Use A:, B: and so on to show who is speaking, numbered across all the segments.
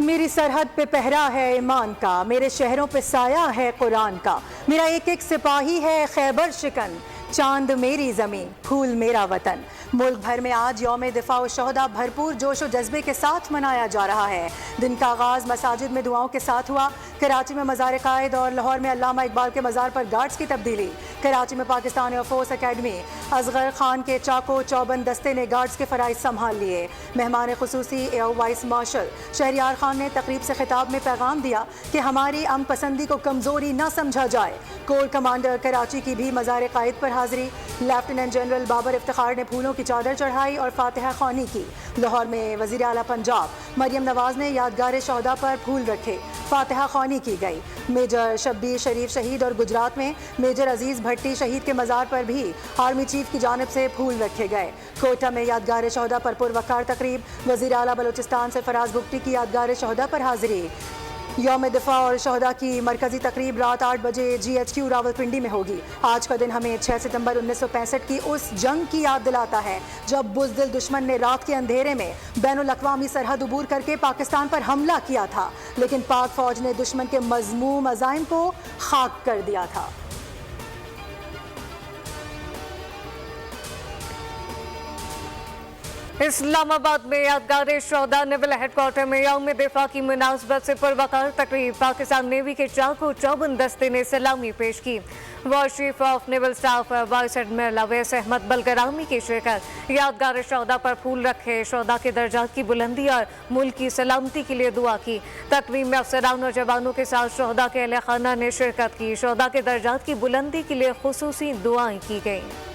A: मेरी सरहद पे पहरा है ईमान का, मेरे शहरों पे साया है कुरान का। मेरा एक एक सिपाही है खैबर शिकन, चांद मेरी ज़मीं, फूल मेरा वतन। मुल्क भर में आज यौम दिफा व शोहदा भरपूर जोश व जज्बे के साथ मनाया जा रहा है। दिन का आगाज़ मसाजिद में दुआओं के साथ हुआ। कराची में मज़ार कायद और लाहौर में अल्लामा इकबाल के मज़ार पर गार्ड्स की तब्दीली। कराची में पाकिस्तान एयरफोर्स अकेडमी असगर खान के चाको चौबंद दस्ते ने गार्ड्स के फ़राइज़ संभाल लिए। मेहमान खुसूसी air vice marshal Shahryar Khan ने तकरीब से खिताब में पैगाम दिया कि हमारी अम पसंदी को कमज़ोरी न समझा जाए। कोर कमांडर कराची की भी मज़ार कायद पर हाज़िरी। लेफ्टिनेंट जनरल बाबर इफ्तिखार ने फूलों की चादर चढ़ाई और फातिहा ख़्वानी की। लाहौर में वज़ीर आला पंजाब मरियम नवाज़ ने यादगार शोहदा पर फूल रखे, फातिहा ख़्वानी की गई। मेजर शब्बीर शरीफ शहीद और गुजरात में मेजर अजीज़ भट्टी शहीद के मज़ार पर भी आर्मी चीफ की जानिब से फूल रखे गए। कोटा में यादगार शोहदा पर पुरवकार तकरीब। वज़ीर आला बलोचिस्तान से फराज भुगटी की यादगार शोहदा पर हाज़िरी। यौम दिफा और शोहदा की मरकजी तकरीब रात 8 बजे GHQ रावलपिंडी में होगी। आज का दिन हमें 6 सितंबर 1965 की उस जंग की याद दिलाता है जब बुज़दिल दुश्मन ने रात के अंधेरे में बैनुल-अक़वामी सरहद उबूर करके पाकिस्तान पर हमला किया था, लेकिन पाक फौज ने दुश्मन के मज़मूम अज़ाइम को खाक कर दिया था।
B: इस्लामाबाद में यादगार शोहदा नेवल हेडक्वार्टर में यौम दिफा की मुनासबत से पुरवकार तकरीब। पाकिस्तान नेवी के चाको चौबंद दस्ते ने सलामी पेश की। Vice chief of naval staff vice admiral Awais Ahmed Balgrami की शिरकत। यादगार शोहदा पर फूल रखे, शोहदा के दर्जात की बुलंदी और मुल्क की सलामती के लिए दुआ की। तकरीब में अफसरान और जवानों के साथ शोहदा के अहले खाना ने शिरकत की। शोहदा के दर्जात की बुलंदी के लिए खुसूसी दुआएं की गई।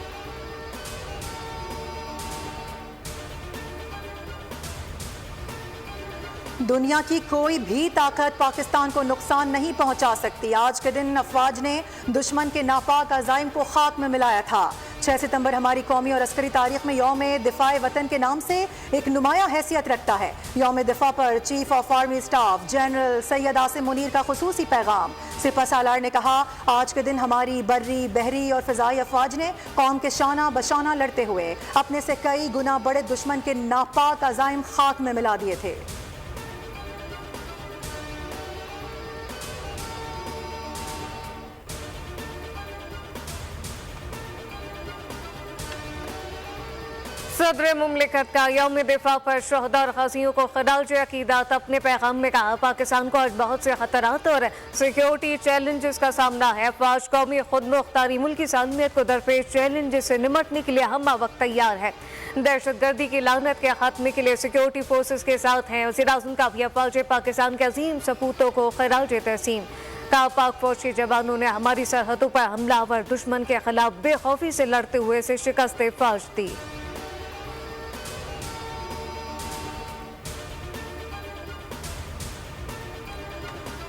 A: दुनिया की कोई भी ताकत पाकिस्तान को नुकसान नहीं पहुंचा सकती। आज के दिन अफवाज ने दुश्मन के नापाक अज़ाइम को खाक में मिलाया था। 6 सितंबर हमारी कौमी और अस्करी तारीख में यौम दिफा वतन के नाम से एक नुमाया हैसियत रखता है। यौम दिफा पर chief of army staff general Syed Asim Munir का खुसूसी पैगाम। सिपह सालार ने कहा, आज के दिन हमारी बर्री बहरी और फ़िज़ाई अफवाज ने कौम के शाना बशाना लड़ते हुए अपने से कई गुना बड़े दुश्मन के नापाक अज़ाइम खाक में मिला दिए थे।
B: सदर मुमलिकत का यौम दिफा पर शोहदा और गाज़ियों को खराज अक़ीदत। अपने पैगाम में कहा, पाकिस्तान को आज बहुत से खतरात और सिक्योरिटी चैलेंजेस का सामना है। अफवाज कौमी खुदमुख्तारी मुल्की सालमियत को दरपेश चैलेंजेस से निमटने के लिए हम वक्त तैयार है। दहशतगर्दी की लानत के खात्मे के लिए सिक्योरिटी फोर्सेस के साथ हैं। वज़ीर-ए-आज़म का भी अफवाज पाकिस्तान के अजीम सपूतों को खराज तहसीन। कहा, पाक फौज के जवानों ने हमारी सरहदों पर हमलावर दुश्मन के खिलाफ बेखौफी से लड़ते हुए से शिकस्त फाश दी।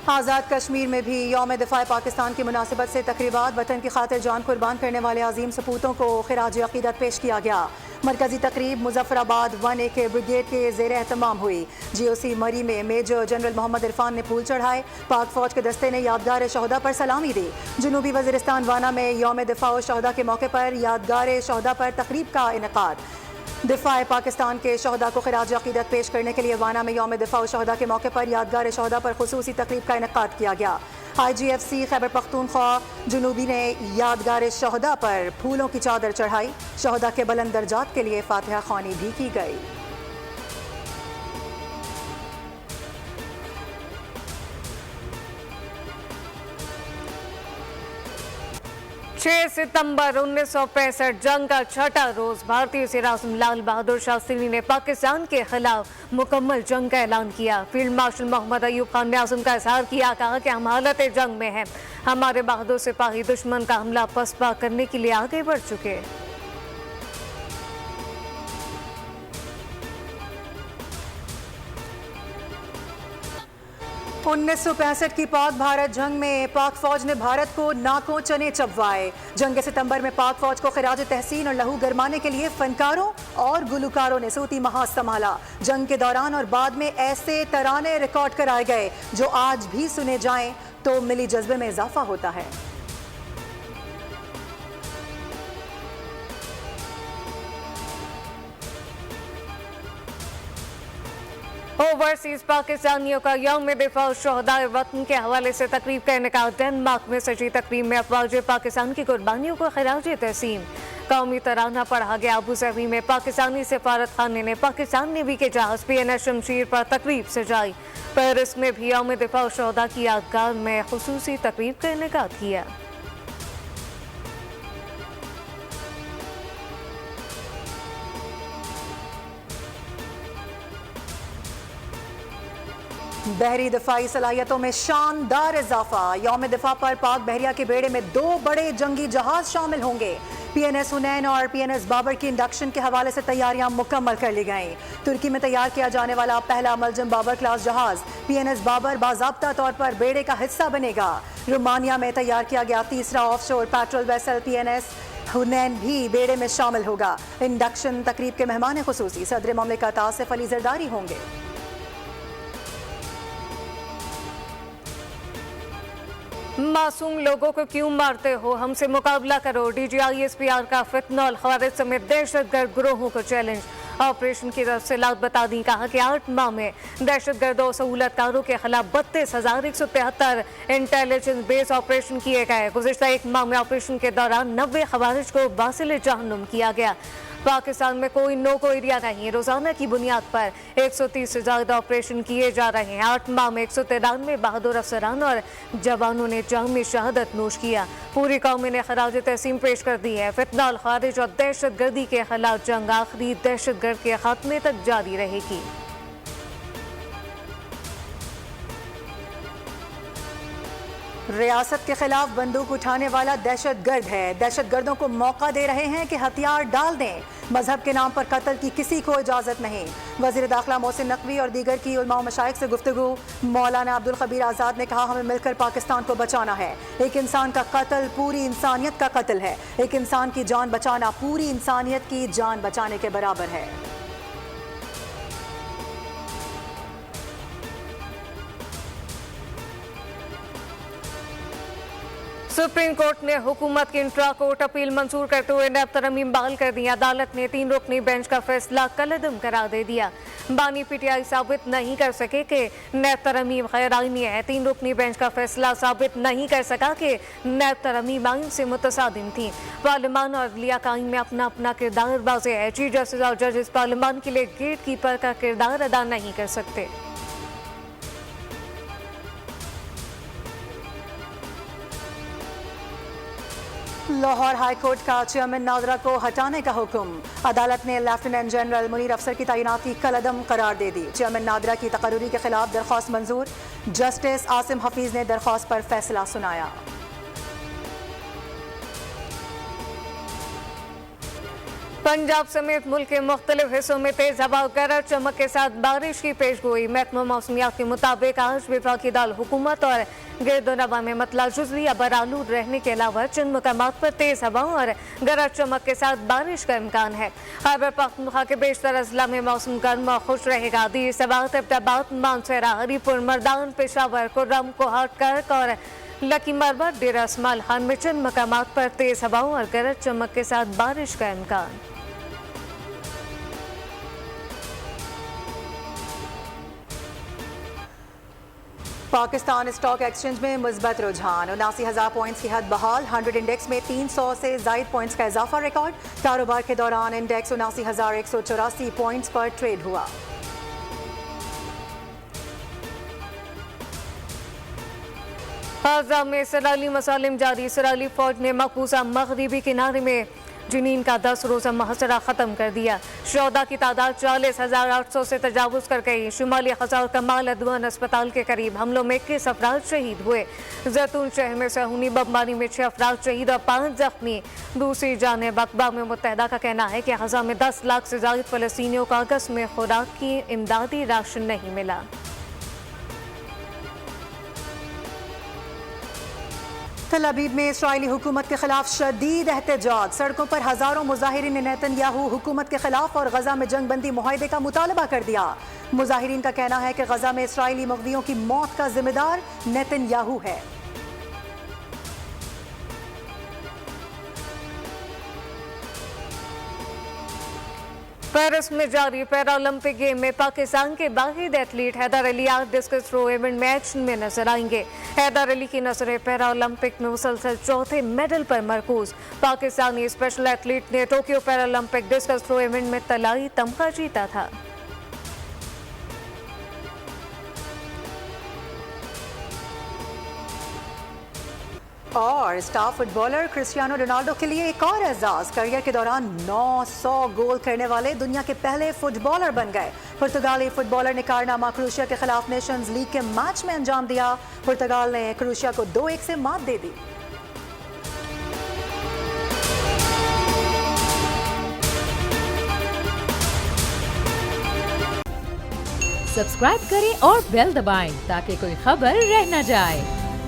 A: आज़ाद कश्मीर में भी यौम दिफा पाकिस्तान की मुनासिबत से तकरीबात। वतन की खातिर जान कुर्बान करने वाले अजीम सपूतों को खिराज अक़ीदत पेश किया गया। मरकजी तकरीब मुजफ्फराबाद 1 ब्रिगेड के ज़ेर एहतमाम हुई। GOC मरी में मेजर जनरल मोहम्मद इरफान ने फूल चढ़ाए। पाक फौज के दस्ते ने यादगार शोहदा पर सलामी दी। जनूबी वज़ीरिस्तान वाना में यौम दिफा व शोहदा के मौके पर यादगार शोहदा पर तकरीब का इनेकाद। दिफा पाकिस्तान के शोहदा को खिराज अक़ीदत पेश करने के लिए वाना में यौम दिफा व शोहदा के मौके पर यादगार शोहदा पर खुसूसी तकरीब का इनेकाद किया गया। IGFC खैबर पख्तूनख्वा जनूबी ने यादगार शोहदा पर फूलों की चादर चढ़ाई। शोहदा के बुलंद दर्जात के लिए फातिहा ख़्वानी भी की गई।
B: 6 सितंबर 1965 जंग का छठा रोज भारतीय वज़ीर-ए-आज़म लाल बहादुर शास्त्री ने पाकिस्तान के खिलाफ मुकम्मल जंग का ऐलान किया। फील्ड मार्शल मोहम्मद अयूब खान ने आज़म का इजहार किया, कहा कि हम हालत जंग में हैं। हमारे बहादुर सिपाही दुश्मन का हमला पसपा करने के लिए आगे बढ़ चुके।
A: 1965 की पाक भारत जंग में पाक फौज ने भारत को नाकों चने चबवाए। जंग सितंबर में पाक फौज को खिराज तहसीन और लहू गरमाने के लिए फनकारों और गुलकारों ने सूती महाज संभाला। जंग के दौरान और बाद में ऐसे तराने रिकॉर्ड कराए गए जो आज भी सुने जाएं तो मिली जज्बे में इजाफा होता है।
B: ओवरसीज पाकिस्तानियों का यौम दिफा शोहदाए वतन के हवाले से तकरीब का इनेकाद। डेनमार्क में सजी तकरीब में अफवाज पाकिस्तान की कुर्बानियों को खराज तहसीन। कौमी तराना पढ़ा गया। अबू धाबी में पाकिस्तानी सफारत खाने ने पाकिस्तान नेवी के जहाज PNS शमशीर पर तकरीब सजाई। पेरिस में भी यौम दिफा शोहदा की यादगार में खुसूसी तकरीब का इनेकाद किया।
A: बहरी दिफाई सलाहियतों में शानदार इजाफा। यौम दिफा पर पाक बहरिया के बेड़े में 2 बड़े जंगी जहाज शामिल होंगे। PNS हुनैन और PNS बाबर की इंडक्शन के हवाले से तैयारियां मुकम्मल कर ली गईं। तुर्की में तैयार किया जाने वाला पहला मलजम बाबर क्लास जहाज PNS बाबर बाज़ाब्ता तौर पर बेड़े का हिस्सा बनेगा। रोमानिया में तैयार किया गया तीसरा ऑफशोर पेट्रोल वेसल PNS हुनैन भी बेड़े में शामिल होगा। इंडक्शन तकरीब के मेहमान खुसूसी सदर ममलिकत आसिफ अली जरदारी होंगे।
B: मासूम लोगों को क्यों मारते हो, हमसे मुकाबला करो। DGISPR का फितनौल खवारिज समेत दहशतगर्द ग्रोहों को चैलेंज। ऑपरेशन की तफसीलात बता दी। कहा कि 8 माह में दहशतगर्दों सहूलतकारों के खिलाफ 32,173 इंटेलिजेंस बेस ऑपरेशन किए गए। गुज़िश्ता 1 माह में ऑपरेशन के दौरान 90 खवारिज को बासिल जहन्नुम किया गया। पाकिस्तान में कोई नो को एरिया नहीं। रोजाना की बुनियाद पर 130 से ज्यादा ऑपरेशन किए जा रहे हैं। 8 माह में 193 बहादुर अफसरान और जवानों ने जंग में शहादत नोश किया। पूरी कौम ने खराज तहसीन पेश कर दी है। फितनाल खारिज और दहशतगर्दी के खिलाफ जंग आखिरी दहशतगर्द के खात्मे तक जारी रहेगी।
A: रियासत के खिलाफ बंदूक उठाने वाला दहशतगर्द है। दहशतगर्दों को मौका दे रहे हैं कि हथियार डाल दें। मजहब के नाम पर कत्ल की किसी को इजाजत नहीं। वजीर दाखिला मोहसिन नकवी और दीगर की उलमा मशाइख से गुफ्तगू। मौलाना अब्दुल खबीर आज़ाद ने कहा, हमें मिलकर पाकिस्तान को बचाना है। एक इंसान का कत्ल पूरी इंसानियत का कत्ल है। एक इंसान की जान बचाना पूरी इंसानियत की जान बचाने के बराबर है।
B: सुप्रीम कोर्ट ने हुकूमत की इंट्रा कोर्ट अपील मंजूर करते हुए नैब तरमीम बहाल कर दी। अदालत ने 3 रुकनी बेंच का फैसला कलअदम करार दे दिया। बानी PTI साबित नहीं कर सके कि नैब तरमीम गैर आईनी है। 3 रुकनी बेंच का फैसला साबित नहीं कर सका कि नैब तरमीम आइन से मुतसादिम थी। पार्लियामान और अदलिया का आइन में अपना अपना किरदार वाज़ेह है। चीफ जस्टिस और जजेस पार्लियामान के लिए गेट कीपर का किरदार अदा नहीं कर सकते।
A: लाहौर हाई कोर्ट का चेयरमैन नादरा को हटाने का हुक्म। अदालत ने लेफ्टिनेंट जनरल मुनीर अफसर की तैनाती कलअदम करार दे दी। चेयरमैन नादरा की तकर्री के खिलाफ दरख्वास्त मंजूर। जस्टिस आसिम हफीज ने दरख्वास्त पर फैसला सुनाया।
B: पंजाब समेत मुल्क के मुख्तलिफ हिस्सों में तेज हवा गरज चमक के साथ बारिश की पेशगोई। महकमा मौसमियात के मुताबिक आज विफाकी दाल हुकूमत और गिरदोनवा में मतला जुजली बरालूद रहने के अलावा चंद मकामात पर तेज हवा और गरज चमक के साथ बारिश का इम्कान है। खैबर पख्तूनख्वा के बेशतर अजला में मौसम गर्म और खुश रहेगा। दीर सबात, अब्टाबाद, मानसरा, हरीपुर, मर्दान, पेशावर, कुर्रम, कोहाट, कर्क और लकी मरबत, डेरा इस्माइल खान में चंद मकामात पर तेज हवाओं और गरज चमक के साथ बारिश का इम्कान।
A: पाकिस्तान स्टॉक एक्सचेंज में मुस्बत रुझान। 79,000 पॉइंट्स की हद बहाल। 100 इंडेक्स में 300 से जायद पॉइंट्स का इजाफा रिकॉर्ड। कारोबार के दौरान इंडेक्स 79,184 पॉइंट्स पर ट्रेड हुआ।
B: गाजा में इसराइली मसालिम जारी। इसराइली फौज ने मकबूजा मगरिबी किनारे में जिनीन का 10 रोज़ा मुहसरा ख़त्म कर दिया। शोहदा की तादाद 40,800 से तजावुज कर गई। शुमाली खजा और कमाल अदवान अस्पताल के करीब हमलों में 21 अफराद शहीद हुए। जैतून शहर में सहूनी बमबारी में 6 अफराद शहीद और 5 जख्मी। दूसरी जानिब अक़वाम मुत्तहिदा का कहना है कि गजा में 10 लाख से ज़ायद फ़लस्तीनियों को अगस्त में खुराक की इमदादी राशन नहीं मिला।
A: तल अबीब में इसराइली हुकूमत के खिलाफ शदीद एहतजाज। सड़कों पर हजारों मुजाहिरीन ने नेतन्याहू हुकूमत के खिलाफ और गजा में जंग बंदी मुआहदे का मुतालबा कर दिया। मुजाहिरीन का कहना है कि गजा में इसराइली मगवियों की मौत का जिम्मेदार नेतन्याहू है।
B: पेरिस में जारी पैरालंपिक गेम में पाकिस्तान के वाहिद एथलीट हैदर अली आज डिस्कस थ्रो इवेंट में एक्शन में नजर आएंगे। हैदर अली की नजरें पैरालंपिक में मुसलसल चौथे मेडल पर मरकूज। पाकिस्तानी स्पेशल एथलीट ने Tokyo Paralympic discus throw event में तलाई तमगा जीता था।
A: और स्टार फुटबॉलर क्रिस्टियानो रोनाल्डो के लिए एक और एजाज, करियर के दौरान 900 गोल करने वाले दुनिया के पहले फुटबॉलर बन गए। पुर्तगाली फुटबॉलर ने कारनामा क्रोएशिया के खिलाफ नेशंस लीग के मैच में अंजाम दिया। पुर्तगाल ने क्रोएशिया को 2-1 से मात दे दी।
C: सब्सक्राइब करें और बेल दबाएं ताकि कोई खबर रह न जाए।